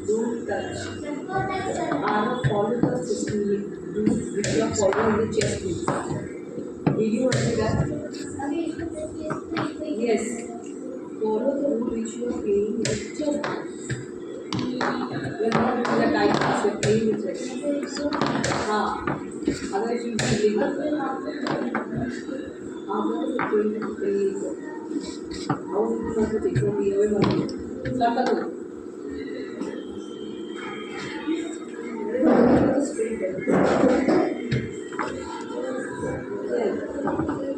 Don't touch. Follow the system which you are following the chess with. Did you understand? Yes. Follow the rule which you are playing with chess. You are not in the time you are playing with chess. Otherwise you will be illegal. Otherwise you will be illegal. How you want to take from the other one? Start the book. Straight.